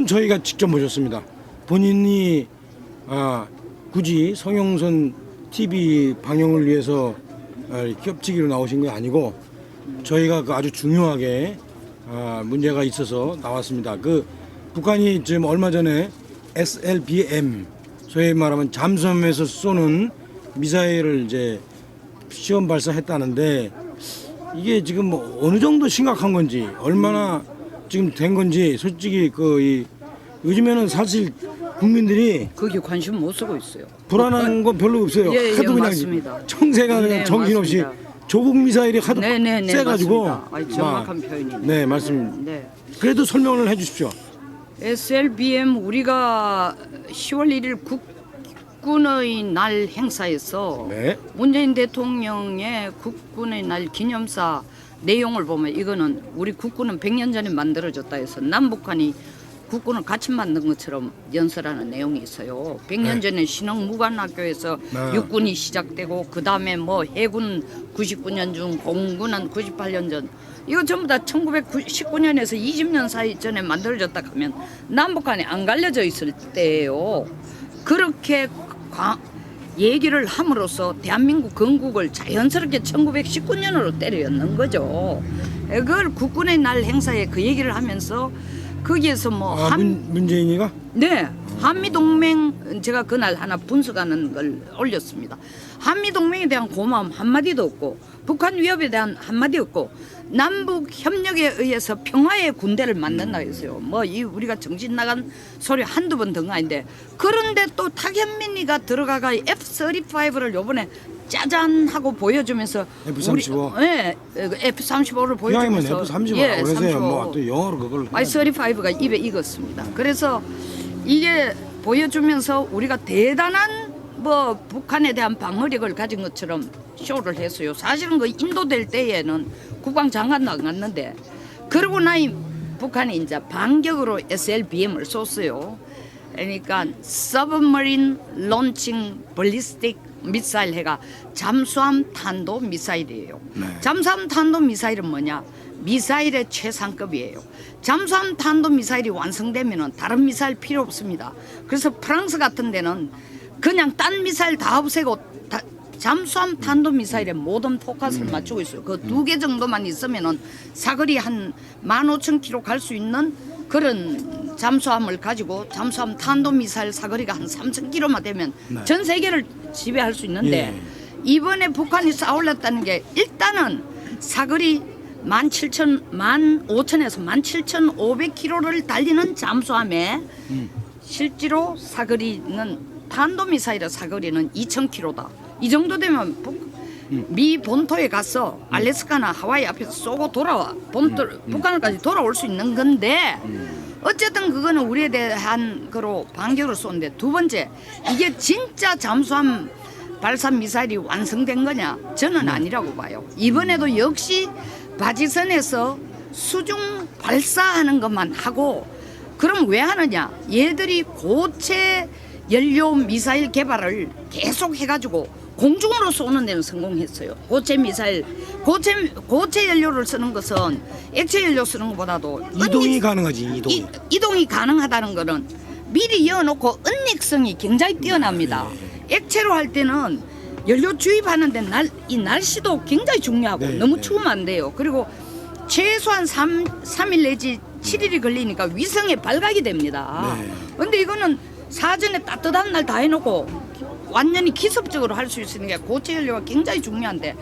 저희가 직접 모셨습니다. 본인이 굳이 성형선 TV 방영을 위해서 겹치기로 나오신 게 아니고 저희가 아주 중요하게 문제가 있어서 나왔습니다. 북한이 지금 얼마 전에 SLBM 소위 말하면 잠수함에서 쏘는 미사일을 이제 시험 발사했다는데 이게 지금 어느 정도 심각한 건지 얼마나 지금 된 건지 솔직히 요즘에는 사실 국민들이 거기 관심 못 쓰고 있어요. 불안한 건 별로 없어요. 예, 하도 그냥 맞습니다. 청새가 그냥 네, 정신없이 맞습니다. 조국 미사일이 하도 네네네, 세가지고 맞습니다. 정확한 표현이네요. 네 맞습니다. 네. 그래도 설명을 해주십시오. SLBM 우리가 10월 1일 국군의 날 행사에서 네. 문재인 대통령의 국군의 날 기념사 내용을 보면 이거는 우리 국군은 100년 전에 만들어졌다 해서 남북한이 국군을 같이 만든 것처럼 연설하는 내용이 있어요. 100년 네. 전에 신흥무관학교에서 육군이 시작되고 그 다음에 해군 99년 중 공군은 98년 전 이거 전부 다 1919년에서 20년 사이 전에 만들어졌다 하면 남북한이 안 갈려져 있을 때예요. 그렇게 얘기를 함으로써 대한민국 건국을 자연스럽게 1919년으로 때려였는 거죠. 그걸 국군의 날 행사에 그 얘기를 하면서 거기에서 문재인이가? 네, 한미동맹 제가 그날 하나 분석하는 걸 올렸습니다. 한미동맹에 대한 고마움 한마디도 없고 북한 위협에 대한 한마디 없고 남북 협력에 의해서 평화의 군대를 만든다 했어요. 우리가 정신 나간 소리 한두 번 든 거 아닌데 그런데 또 탁현민이가 들어가가 F-35를 요번에 짜잔 하고 보여주면서 F-35? 네, F-35를 보여주면서 F-35라고 예, 그러세요. 또 영어로 그걸 I-35가 입에 익었습니다. 그래서 이게 보여주면서 우리가 대단한 북한에 대한 방어력을 가진 것처럼 쇼를 했어요. 사실은 그 인도될 때에는 국방장관도 안 갔는데 그러고 나니 북한이 이제 반격으로 SLBM을 쏘았어요. 그러니까 Submarine Launching Ballistic Missile 해가 잠수함 탄도 미사일이에요. 네. 잠수함 탄도 미사일은 뭐냐? 미사일의 최상급이에요. 잠수함 탄도 미사일이 완성되면 다른 미사일 필요 없습니다. 그래서 프랑스 같은 데는 그냥 딴 미사일 다 없애고 잠수함 탄도 미사일에 모든 포커스를 맞추고 있어요. 그 2개 정도만 있으면은 사거리 한 15,000km 갈 수 있는 그런 잠수함을 가지고 잠수함 탄도 미사일 사거리가 한 3,000km만 되면 네. 전 세계를 지배할 수 있는데 예. 이번에 북한이 쏘아올렸다는 게 일단은 사거리 15,000에서 17,500km를 달리는 잠수함에 실제로 사거리는 탄도미사일의 사거리는 2,000km다. 이 정도 되면 미 본토에 가서 알래스카나 하와이 앞에서 쏘고 돌아와 북한까지 돌아올 수 있는 건데 어쨌든 그거는 우리에 대한 거로 반격을 쏘는데 두 번째 이게 진짜 잠수함 발사 미사일이 완성된 거냐? 저는 아니라고 봐요. 이번에도 역시 바지선에서 수중 발사하는 것만 하고 그럼 왜 하느냐? 얘들이 고체 연료 미사일 개발을 계속 해가지고 공중으로 쏘는 데는 성공했어요. 고체 미사일, 고체 연료를 쓰는 것은 액체 연료 쓰는 것보다도 이동이 가능하지. 이동이 가능하다는 거는 미리 이어놓고 은닉성이 굉장히 뛰어납니다. 액체로 할 때는 연료 주입하는데 이 날씨도 굉장히 중요하고 네, 너무 네. 추우면 안 돼요. 그리고 최소한 3일 내지 7일이 걸리니까 위성에 발각이 됩니다. 네. 근데 이거는 사전에 따뜻한 날 다 해놓고 완전히 기습적으로 할 수 있으니까 고체 연료가 굉장히 중요한데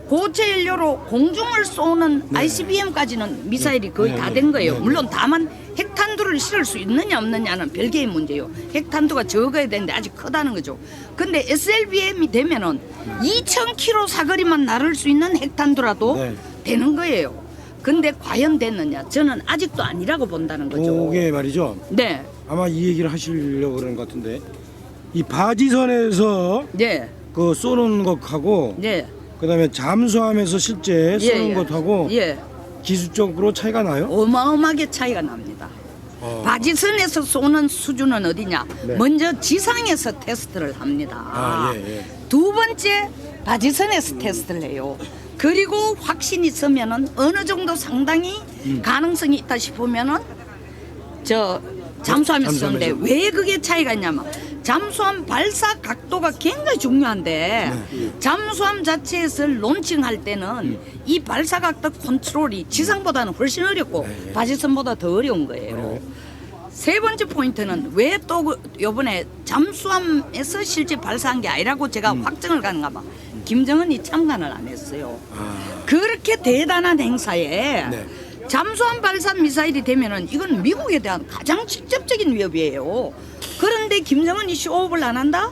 고체 연료로 공중을 쏘는 ICBM까지는 미사일이 거의 다 된 거예요. 물론 다만 핵탄두를 실을 수 있느냐 없느냐는 별개의 문제예요. 핵탄두가 적어야 되는데 아직 크다는 거죠. 근데 SLBM이 되면은 2,000km 사거리만 나를 수 있는 핵탄두라도 네. 되는 거예요. 근데 과연 됐느냐? 저는 아직도 아니라고 본다는 거죠. 그게 말이죠. 네. 아마 이 얘기를 하시려고 그러는 것 같은데 이 바지선에서 네. 그 쏘는 것하고 네. 그다음에 잠수함에서 실제 쏘는 예. 것하고 예. 기술적으로 차이가 나요? 어마어마하게 차이가 납니다. 바지선에서 쏘는 수준은 어디냐? 네. 먼저 지상에서 테스트를 합니다. 예. 두 번째 바지선에서 테스트를 해요. 그리고 확신이 있으면은 어느 정도 상당히 가능성이 있다 싶으면은 잠수함에서 쓰는데 잠수함에서. 왜 그게 차이가 있냐면 잠수함 발사 각도가 굉장히 중요한데 잠수함 자체에서 론칭할 때는 이 발사 각도 컨트롤이 지상보다는 훨씬 어렵고 바지선보다 더 어려운 거예요. 세 번째 포인트는 왜 또 요번에 잠수함에서 실제 발사한 게 아니라고 제가 확정을 가는가 봐. 김정은이 참관을 안 했어요. 그렇게 대단한 행사에 네. 잠수함 발사 미사일이 되면은 이건 미국에 대한 가장 직접적인 위협이에요. 그런데 김정은이 쇼업을 안 한다?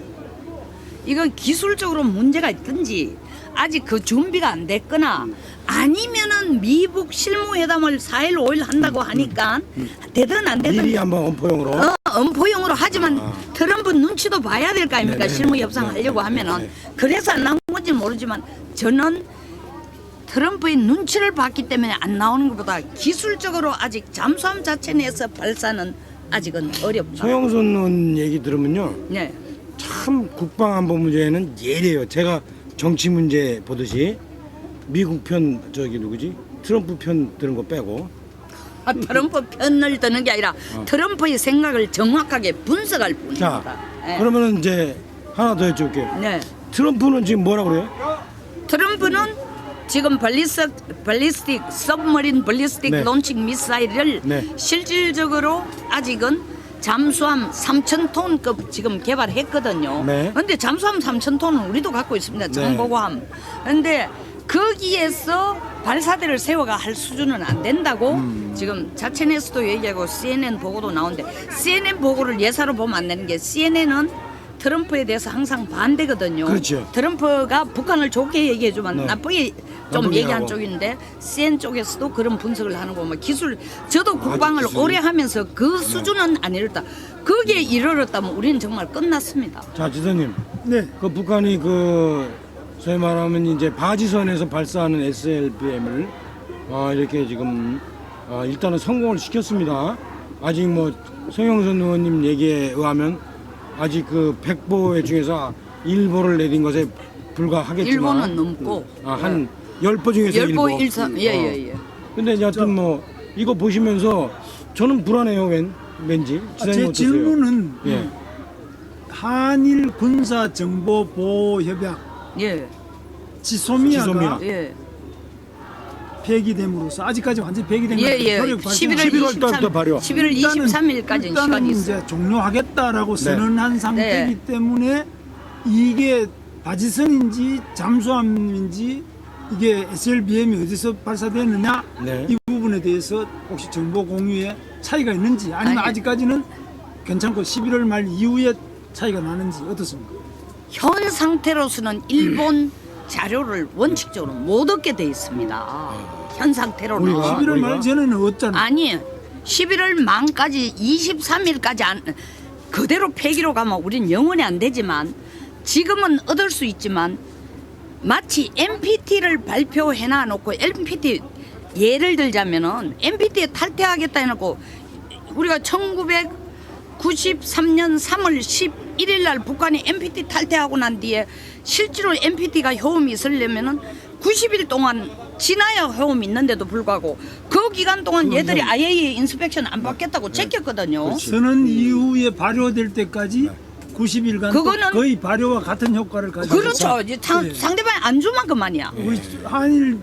이건 기술적으로 문제가 있든지 아직 그 준비가 안 됐거나 아니면은 미국 실무회담을 4일 5일 한다고 하니까 되든 안 되든 미리 한번 엄포용으로. 엄포용으로 하지만 트럼프 눈치도 봐야 될 거 아닙니까? 네네. 실무 협상하려고 하면은 네네. 그래서 안 나온 건지 모르지만 저는 트럼프의 눈치를 봤기 때문에 안 나오는 것보다 기술적으로 아직 잠수함 자체 내에서 발사는 아직은 어렵다. 서영선 의원 얘기 들으면요, 네. 참 국방안보 문제는 예리해요. 제가 정치 문제 보듯이 미국 편 저기 누구지? 트럼프 편 드는 거 빼고. 트럼프 편을 드는 게 아니라 트럼프의 생각을 정확하게 분석할 뿐입니다. 자, 네. 그러면은 이제 하나 더 여쭤볼게요. 네. 트럼프는 지금 뭐라 그래요? 트럼프는 지금 발리스틱 서브머린 발리스틱 네. 론칭 미사일을 네. 실질적으로 아직은 잠수함 3,000톤급 지금 개발했거든요. 네. 근데 잠수함 3,000톤은 우리도 갖고 있습니다. 정보고함. 근데 거기에서 발사대를 세워가 할 수준은 안 된다고 지금 자체 내에서도 얘기하고 CNN 보고도 나오는데 CNN 보고를 예사로 보면 안 되는 게 CNN은 트럼프에 대해서 항상 반대거든요. 그렇죠. 트럼프가 북한을 좋게 얘기해주면 네. 나쁘게 좀 나쁘게 얘기한 하고. 쪽인데 CNN 쪽에서도 그런 분석을 하는 거 뭐 기술 저도 국방을 기술이. 오래 하면서 그 수준은 아니었다. 그게 이르렀다면 우리는 정말 끝났습니다. 자, 지사님. 네. 그 북한이 그 소위 말하면 이제 바지선에서 발사하는 SLBM을 이렇게 지금 일단은 성공을 시켰습니다. 아직 뭐 성영선 의원님 얘기에 의하면 아직 그 100보의 중에서 1보를 내린 것에 불과하겠지만 일본은 넘고 한 10보 중에서 10보 1보. 1선 예예예. 근데 여튼 뭐 이거 보시면서 저는 불안해요. 왠지. 지사님 제 어떠세요? 질문은 예. 한일 군사 정보 보호 협약 예. 지소미아가 지소미아. 예. 폐기됨으로써 아직까지 완전히 폐기된 건 예. 효력 발생 11월 달부터 발효. 11월 23일까지는 일단은 시간이 있어요. 이제 종료하겠다라고 네. 선언한 상태이기 때문에 이게 바지선인지 잠수함인지 이게 SLBM이 어디서 발사되느냐 네. 이 부분에 대해서 혹시 정보 공유에 차이가 있는지 아니면 아니. 아직까지는 괜찮고 11월 말 이후에 차이가 나는지 어떻습니까? 현 상태로서는 일본 자료를 원칙적으로 못 얻게 돼 있습니다. 현 상태로는. 우리가? 11월 말 전에는 어쩌나? 아니 11월 말까지 23일까지 그대로 폐기로 가면 우린 영원히 안 되지만 지금은 얻을 수 있지만 마치 NPT를 발표해놔 놓고 NPT 예를 들자면은 NPT에 탈퇴하겠다 해놓고 우리가 1993년 3월 11일 날 북한이 NPT 탈퇴하고 난 뒤에 실제로 NPT가 효험이 있으려면은 90일 동안 지나야 효험이 있는데도 불구하고 그 기간 동안 얘들이 IAEA 인스펙션 안 받겠다고 제꼈거든요. 선언 이후에 발효될 때까지 90일간 그거는- 거의 발효와 같은 효과를 가지고 그렇죠. 이제 예. 상대방이 안 주면 그만이야. 우리 한일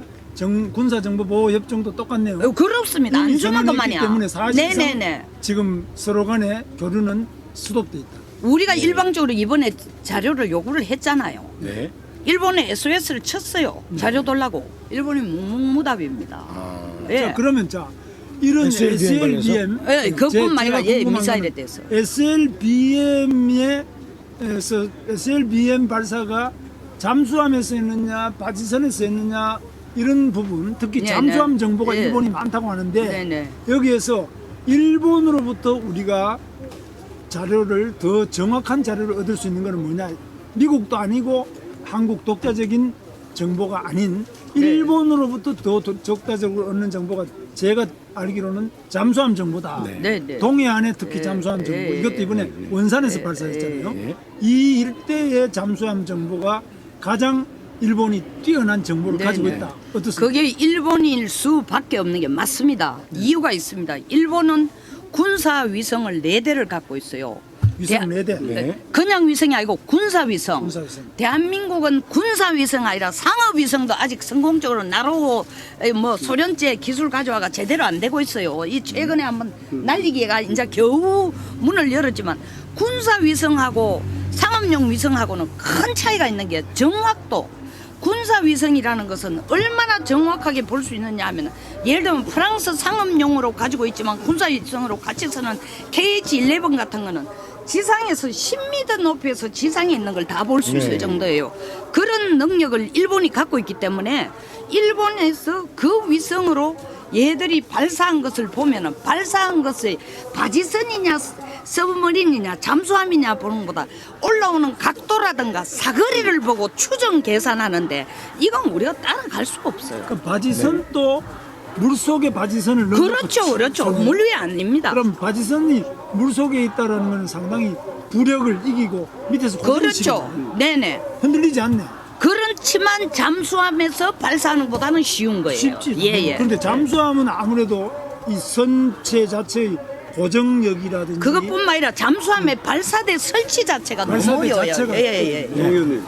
군사정보보호협정도 똑같네요. 그렇습니다. 안 이미 주면 선언했기 그만이야. 때문에 사실상 네네네. 지금 서로 간의 교류는 수독돼 있다. 우리가 일방적으로 이번에 자료를 요구를 했잖아요. 네. 일본에 SOS를 쳤어요. 자료 달라고. 일본이 묵묵무답입니다. 예. 자, 그러면 이런 SLBM SLBM 예, 그뿐만 아니라 미사일에 대해서. SLBM 발사가 잠수함에서 했느냐 바지선에서 했느냐 이런 부분 특히 네, 잠수함 네. 정보가 네. 일본이 많다고 하는데 네, 네. 여기에서 일본으로부터 우리가 자료를 더 정확한 자료를 얻을 수 있는 것은 뭐냐? 미국도 아니고 한국 독자적인 정보가 아닌 네. 일본으로부터 더 적다적으로 얻는 정보가 제가 알기로는 잠수함 정보다. 네, 네. 동해안에 특히 잠수함 정보. 네. 이것도 이번에 원산에서 발사했잖아요. 네. 이 일대의 잠수함 정보가 가장 일본이 뛰어난 정보를 네, 가지고 네. 있다. 어떻습니까? 그게 일본일 수밖에 없는 게 맞습니다. 이유가 있습니다. 일본은 군사 위성을 4대를 갖고 있어요. 위성 4대. 네. 그냥 위성이 아니고 군사 위성. 군사 위성. 대한민국은 군사 위성 아니라 상업 위성도 아직 성공적으로 나로 뭐 소련제 기술 가져와가 제대로 안 되고 있어요. 이 최근에 한번 날리기가 이제 겨우 문을 열었지만 군사 위성하고 상업용 위성하고는 큰 차이가 있는 게 정확도. 군사 위성이라는 것은 얼마나 정확하게 볼 수 있느냐 하면 예를 들면 프랑스 상업용으로 가지고 있지만 군사 위성으로 같이 쓰는 KH-11 같은 거는 지상에서 10m 높이에서 지상에 있는 걸 다 볼 수 있을 네. 정도예요. 그런 능력을 일본이 갖고 있기 때문에 일본에서 그 위성으로 얘들이 발사한 것을 보면은 발사한 것이 바지선이냐 서브머린이냐 잠수함이냐 보는 것보다 올라오는 각도라든가 사거리를 보고 추정 계산하는데 이건 우리가 따라갈 수가 없어요. 그 바지선도 물속에 바지선을 넣는 그렇죠, 그렇죠. 물 위에 아닙니다. 그럼 바지선이 물속에 있다라는 건 상당히 부력을 이기고 밑에서 그렇죠. 네네. 흔들리지 않네. 그렇지만 잠수함에서 발사하는 것보다는 쉬운 거예요. 쉽지. 예. 그런데 잠수함은 아무래도 이 선체 자체의 고정력이라든지 그것뿐만 아니라 잠수함의 발사대 설치 자체가 너무 발사대 어려워요. 자체가 예. 정 의원님,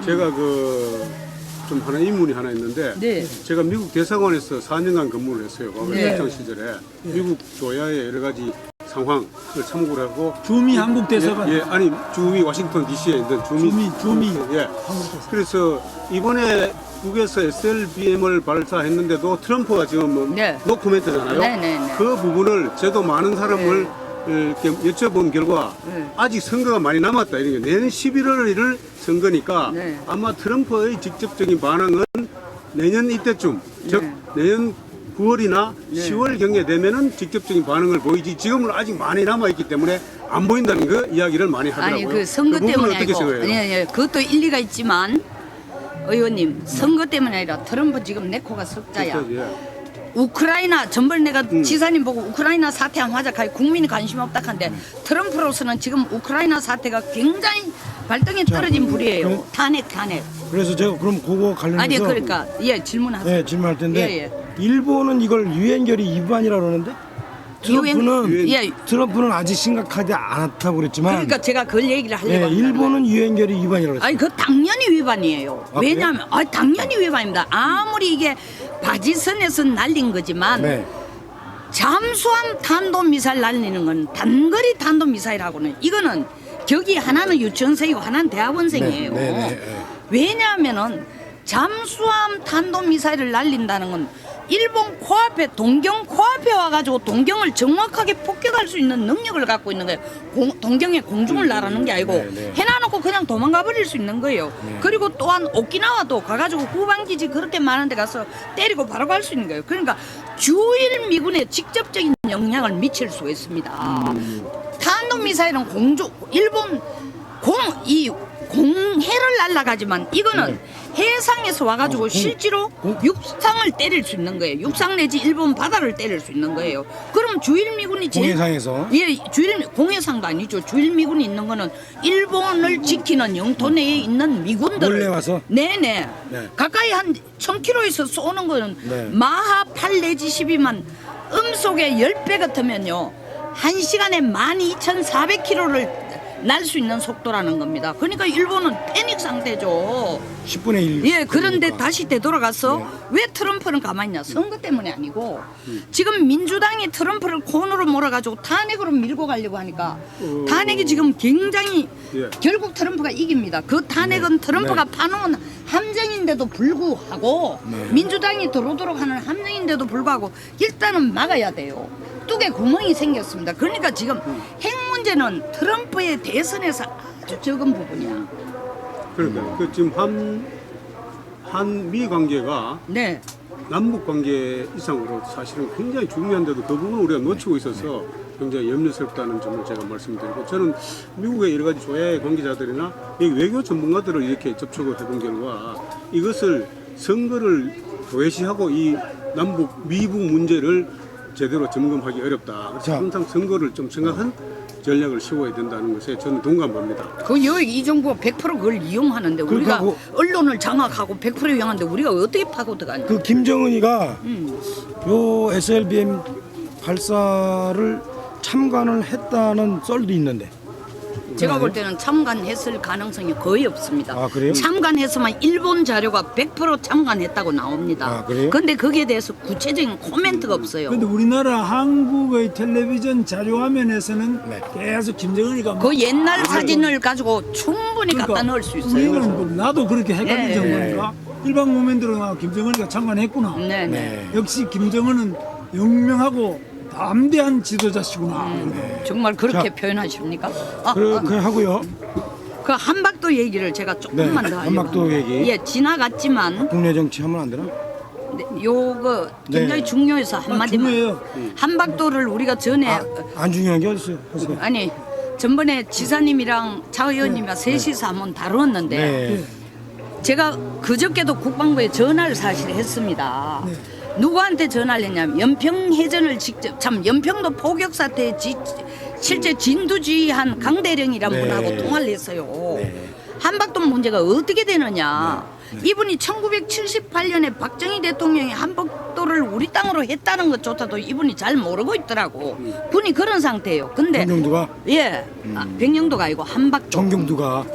제가 그 좀 하나 인문이 하나 있는데 네. 제가 미국 대사관에서 4년간 근무를 했어요. 과거 네. 학창 시절에 미국 조야의 여러 가지 상황을 참고를 하고 주미 한국 대사관 예, 아니 주미 워싱턴 DC에 있는 주미 예. 한국 대사관. 그래서 이번에 북에서 SLBM을 발사했는데도 트럼프가 지금 뭐 네. 노코멘트잖아요. 네. 그 부분을 저도 많은 사람을 이렇게 여쭤본 결과 네. 아직 선거가 많이 남았다 이런 게 내년 11월 1일 선거니까 네. 아마 트럼프의 직접적인 반응은 내년 이때쯤 즉 내년 9월이나 10월 경에 되면은 직접적인 반응을 보이지 지금은 아직 많이 남아 있기 때문에 안 보인다는 그 이야기를 많이 하더라고요. 아니 그 선거 부분은 때문에 어떻게 아니고 생각해요? 예. 그것도 일리가 있지만 의원님 선거 때문에 아니라 트럼프 지금 내 코가 석자야. 그렇죠, 예. 우크라이나 전번 내가 지사님 보고 우크라이나 사태한 화작하에 국민이 관심 없다 한데 트럼프로서는 지금 우크라이나 사태가 굉장히 발등에 떨어진 불이에요. 탄핵. 그래서 제가 그럼 그거 관련해서 아니 그러니까 예 질문하세요. 네, 질문할 텐데 예. 일본은 이걸 유엔 결의 위반이라고 그러는데 트럼프는 예. 트럼프는 아직 심각하지 않았다고 그랬지만 그러니까 제가 그 얘기를 하려고 네, 합니다. 일본은 유엔 결의 위반이라고 그랬어요. 아니 그 당연히 위반이에요. 아, 왜냐하면 당연히 위반입니다. 아무리 이게 바지선에서 날린 거지만 네. 잠수함 탄도미사일 날리는 건 단거리 탄도미사일하고는 이거는 격이 하나는 유치원생이고 하나는 대학원생이에요. 네. 왜냐하면은 잠수함 탄도미사일을 날린다는 건 일본 코앞에 동경 코앞에 와가지고 동경을 정확하게 폭격할 수 있는 능력을 갖고 있는 거예요. 동경의 공중을 나르는 게 아니고 네. 해놔놓고 그냥 도망가 버릴 수 있는 거예요. 그리고 또한 오키나와도 가가지고 후방기지 그렇게 많은 데 가서 때리고 바로 갈 수 있는 거예요. 그러니까 주일 미군에 직접적인 영향을 미칠 수가 있습니다. 탄도미사일은 일본 공해를 날아가지만 이거는 해상에서 와가지고 실제로 육상을 때릴 수 있는 거예요. 육상 내지 일본 바다를 때릴 수 있는 거예요. 그럼 주일미군이 공해상에서 공해상도 아니죠. 주일미군이 있는 거는 일본을 지키는 영토 내에 있는 미군들 몰래 와서? 네네. 네. 가까이 한 1000km에서 쏘는 거는 네. 마하 8 내지 12만 음속의 10배 같으면요 1시간에 12,400km를 날 수 있는 속도라는 겁니다. 그러니까 일본은 패닉 상태죠. 10분의 1. 예, 그런데 다시 되돌아가서 왜 트럼프는 가만히 있냐? 선거 때문에 아니고 지금 민주당이 트럼프를 콘으로 몰아가지고 탄핵으로 밀고 가려고 하니까 탄핵이 지금 굉장히 예. 결국 트럼프가 이깁니다. 그 탄핵은 트럼프가 파놓은 함정인데도 불구하고 민주당이 들어오도록 하는 함정인데도 불구하고 일단은 막아야 돼요. 뚝에 구멍이 생겼습니다. 그러니까 지금 핵 문제는 트럼프의 대선에서 아주 적은 부분이야. 그러니까 그 지금 한미 관계가 네. 남북 관계 이상으로 사실은 굉장히 중요한데도 그 부분을 우리가 놓치고 있어서 굉장히 염려스럽다는 점을 제가 말씀드리고 저는 미국의 여러 가지 조야의 관계자들이나 여기 외교 전문가들을 이렇게 접촉을 해본 결과 이것을 선거를 도외시하고 이 남북 미북 문제를 제대로 점검하기 어렵다. 그래서 자. 항상 선거를 좀 생각한 전략을 세워야 된다는 것에 저는 동감합니다. 이 정부가 100% 그걸 이용하는데 우리가 그러니까 언론을 장악하고 100% 이용하는데 우리가 어떻게 파고 들어가냐? 그 김정은이가 요 SLBM 발사를 참관을 했다는 썰도 있는데. 제가 볼 때는 참관했을 가능성이 거의 없습니다. 아, 그래요? 참관했으면 일본 자료가 100% 참관했다고 나옵니다. 아, 그래요? 근데 거기에 대해서 구체적인 코멘트가 없어요. 근데 우리나라 한국의 텔레비전 자료 화면에서는 네. 계속 김정은이가 막 그 옛날 사진을 가지고 충분히 갖다 넣을 수 있어요. 우리는 뭐 나도 그렇게 헷갈릴 네. 정도니까 일반 국민들은 김정은이가 참관했구나. 네, 네. 네. 역시 김정은은 영명하고 담대한 지도자시구나. 정말 그렇게 자. 표현하십니까? 아, 그렇게 하고요. 그 한박도 얘기를 제가 조금만 네, 더 한박도 하려고 얘기. 합니다. 예, 지나갔지만 국내 정치 하면 안 되나? 요거 굉장히 네. 중요해서 한마디만. 중요해요. 한박도를 우리가 전에 안 중요한 게 어딨어요? 하세요. 아니 전번에 지사님이랑 차 의원님이랑 셋이서 한번 다루었는데 네. 제가 그저께도 국방부에 전화를 사실 했습니다. 누구한테 전화를 했냐면 연평해전을 직접 참 연평도 포격 사태에 실제 진두지휘한 강대령이라는 네. 분하고 통화를 했어요. 네. 한박도 문제가 어떻게 되느냐. 이분이 1978년에 박정희 대통령이 한박도를 우리 땅으로 했다는 것조차도 이분이 잘 모르고 있더라고. 분이 그런 상태예요. 근데 정경두가 예, 백령도가 아니고 한박도. 정경두가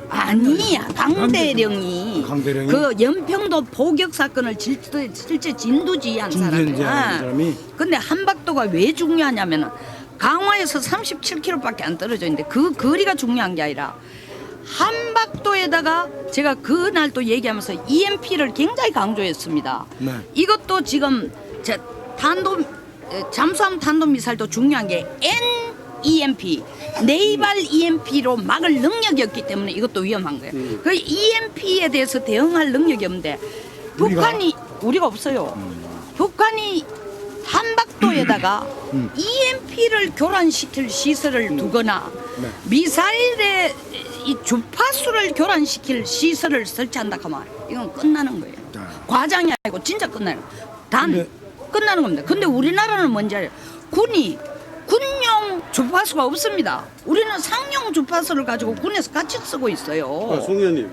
아니야, 강대령이 강대령이? 그 연평도 포격 사건을 실제 진두지휘한 진두지휘한 사람이야. 사람이? 근데 한박도가 왜 중요하냐면은 강화에서 37km밖에 안 떨어져 있는데 그 거리가 중요한 게 아니라 한박도에다가 제가 그날 또 얘기하면서 EMP를 굉장히 강조했습니다. 네. 이것도 지금 잠수함 탄도 미사일도 중요한 게 NEMP 네이발 EMP로 막을 능력이 없기 때문에 이것도 위험한 거예요. 그 EMP에 대해서 대응할 능력이 없는데 북한이 우리가 없어요. 북한이 한박도에다가 EMP를 교란시킬 시설을 두거나 네. 미사일의 이 주파수를 교란시킬 시설을 설치한다 하면 이건 끝나는 거예요. 과장이 아니고 진짜 끝나요. 근데- 끝나는 겁니다. 근데 우리나라는 뭔지 알아요? 군이 군용 주파수가 없습니다. 우리는 상용 주파수를 가지고 군에서 같이 쓰고 있어요. 송 의원님,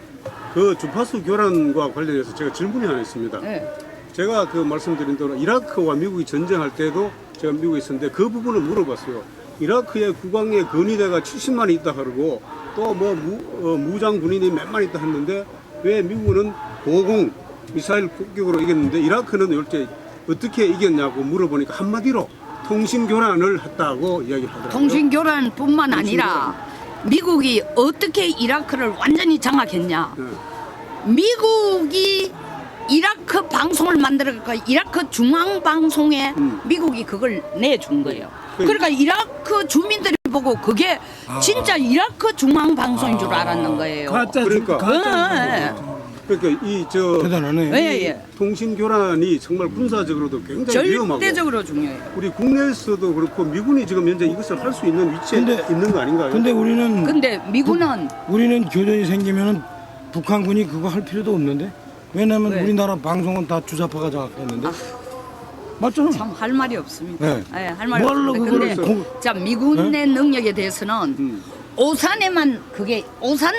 그 주파수 교란과 관련해서 제가 질문이 하나 있습니다. 네. 제가 그 말씀드린 대로 이라크와 미국이 전쟁할 때도 제가 미국에 있었는데 그 부분을 물어봤어요. 이라크에 국왕의 건의대가 70만이 있다 그러고 또 뭐 무장 군인이 몇만 있다 했는데 왜 미국은 고공 미사일 폭격으로 이겼는데 이라크는 이렇게 어떻게 이겼냐고 물어보니까 한마디로 통신 교란을 했다고 이야기하더라고요. 통신 교란뿐만 아니라 미국이 어떻게 이라크를 완전히 장악했냐? 네. 미국이 이라크 방송을 만들어가 이라크 중앙 방송에 미국이 그걸 내준 거예요. 그러니까 이라크 주민들이 보고 그게 진짜 이라크 중앙 방송인 줄 알았는 거예요. 가짜 그러니까. 예, 그러니까 이 대단하네. 예. 통신 교란이 정말 군사적으로도 굉장히 위험하고 절대적으로 중요해요. 우리 국내에서도 그렇고 미군이 지금 현재 이것을 할 수 있는 위치에 근데- 있는 거 아닌가요? 근데 근데 미군은 우리는 교전이 생기면은 북한군이 그거 할 필요도 없는데. 왜냐면 왜? 우리나라 방송은 다 주사파가 장악했는데. 맞잖아. 참 할 말이 없습니다. 네. 예, 할 말이 뭘로 없는데 그거를 근데 공- 자 미군의 능력에 대해서는 오산에만 그게 오산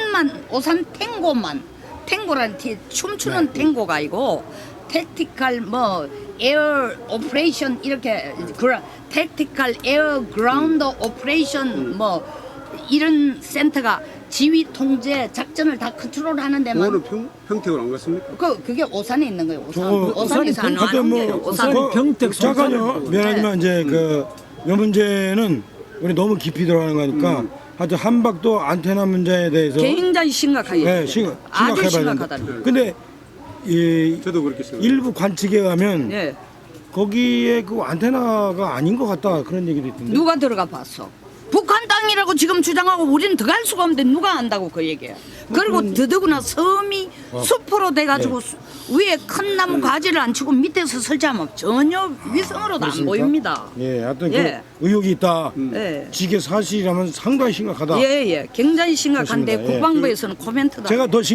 탱고란 춤추는 탱고가 아니고 택티컬 뭐 에어 오퍼레이션 이렇게 그런 택티컬 에어 그라운드 오퍼레이션 뭐 이런 센터가 지휘 통제 작전을 다 컨트롤하는 데만 그거는 평택으로 안 갔습니까? 그게 오산에 있는 거예요. 저거 오산에서 안 하여튼 하는 뭐 거예요. 오산. 그 평택 잠깐요. 송산을 미안하지만 이제 그 이 문제는 우리 너무 깊이 들어가는 거니까 하여튼 한박도 안테나 문제에 대해서 굉장히 심각하게. 네, 아주 심각해봐야 심각하다는 된다. 거예요. 근데 이 저도 그렇게 생각해요. 일부 관측에 가면 예. 거기에 그 안테나가 아닌 것 같다 그런 얘기도 있던데. 누가 들어가 봤어? 북한 땅이라고 지금 주장하고 우리는 들어갈 수가 없는데 누가 안다고 그 얘기야. 그리고 더더구나 섬이 숲으로 돼가지고 위에 큰 나무 가지를 안 치고 밑에서 설치하면 전혀 위성으로도 안 그렇습니까? 보입니다. 예, 하여튼 예. 그 의혹이 있다. 예. 지게 사실이라면 상당히 심각하다. 예, 굉장히 심각한데 그렇습니다. 예. 국방부에서는 코멘트도 제가 더 심각.